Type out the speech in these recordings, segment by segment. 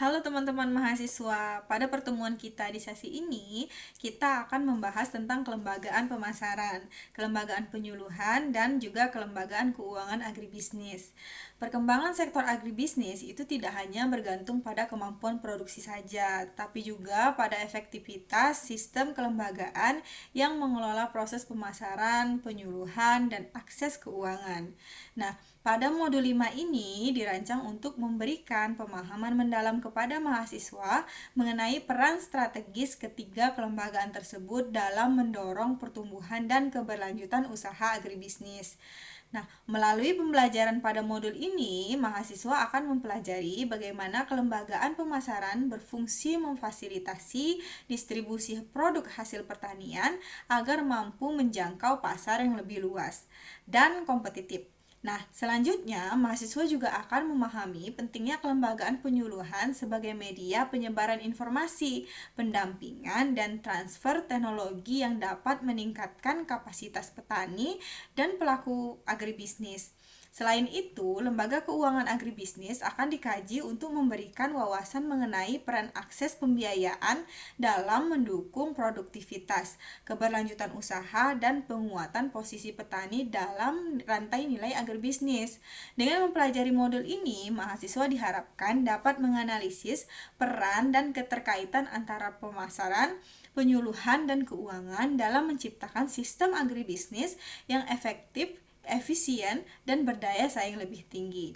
Halo teman-teman mahasiswa, pada pertemuan kita di sesi ini, kita akan membahas tentang kelembagaan pemasaran, kelembagaan penyuluhan, dan juga kelembagaan keuangan agribisnis. Perkembangan sektor agribisnis itu tidak hanya bergantung pada kemampuan produksi saja, tapi juga pada efektivitas sistem kelembagaan yang mengelola proses pemasaran, penyuluhan, dan akses keuangan. Nah, pada modul 5 ini dirancang untuk memberikan pemahaman mendalam kepada mahasiswa mengenai peran strategis ketiga kelembagaan tersebut dalam mendorong pertumbuhan dan keberlanjutan usaha agribisnis. Nah, melalui pembelajaran pada modul ini, mahasiswa akan mempelajari bagaimana kelembagaan pemasaran berfungsi memfasilitasi distribusi produk hasil pertanian agar mampu menjangkau pasar yang lebih luas dan kompetitif. Nah, selanjutnya, mahasiswa juga akan memahami pentingnya kelembagaan penyuluhan sebagai media penyebaran informasi, pendampingan, dan transfer teknologi yang dapat meningkatkan kapasitas petani dan pelaku agribisnis. Selain itu, lembaga keuangan agribisnis akan dikaji untuk memberikan wawasan mengenai peran akses pembiayaan dalam mendukung produktivitas, keberlanjutan usaha, dan penguatan posisi petani dalam rantai nilai agribisnis. Dengan mempelajari modul ini, mahasiswa diharapkan dapat menganalisis peran dan keterkaitan antara pemasaran, penyuluhan, dan keuangan dalam menciptakan sistem agribisnis yang efektif, efisien, dan berdaya saing lebih tinggi.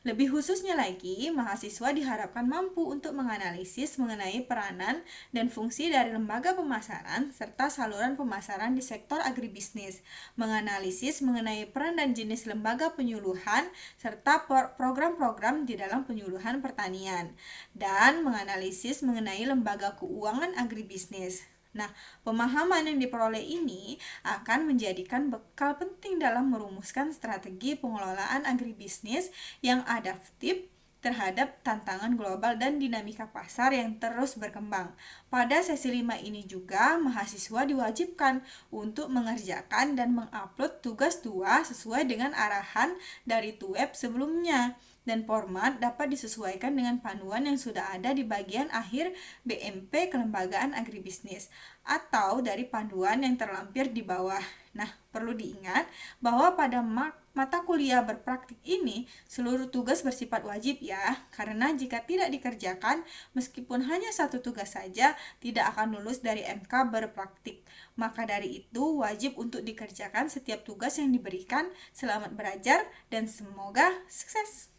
Lebih khususnya lagi, mahasiswa diharapkan mampu untuk menganalisis mengenai peranan dan fungsi dari lembaga pemasaran serta saluran pemasaran di sektor agribisnis, menganalisis mengenai peran dan jenis lembaga penyuluhan serta program-program di dalam penyuluhan pertanian, dan menganalisis mengenai lembaga keuangan agribisnis. Nah, pemahaman yang diperoleh ini akan menjadikan bekal penting dalam merumuskan strategi pengelolaan agribisnis yang adaptif terhadap tantangan global dan dinamika pasar yang terus berkembang. Pada sesi 5 ini juga, mahasiswa diwajibkan untuk mengerjakan dan mengupload tugas 2 sesuai dengan arahan dari TUEP sebelumnya, dan format dapat disesuaikan dengan panduan yang sudah ada di bagian akhir BMP Kelembagaan Agribisnis atau dari panduan yang terlampir di bawah. Nah, perlu diingat bahwa pada mata kuliah berpraktik ini, seluruh tugas bersifat wajib ya, karena jika tidak dikerjakan, meskipun hanya satu tugas saja, tidak akan lulus dari MK berpraktik. Maka dari itu, wajib untuk dikerjakan setiap tugas yang diberikan. Selamat belajar dan semoga sukses!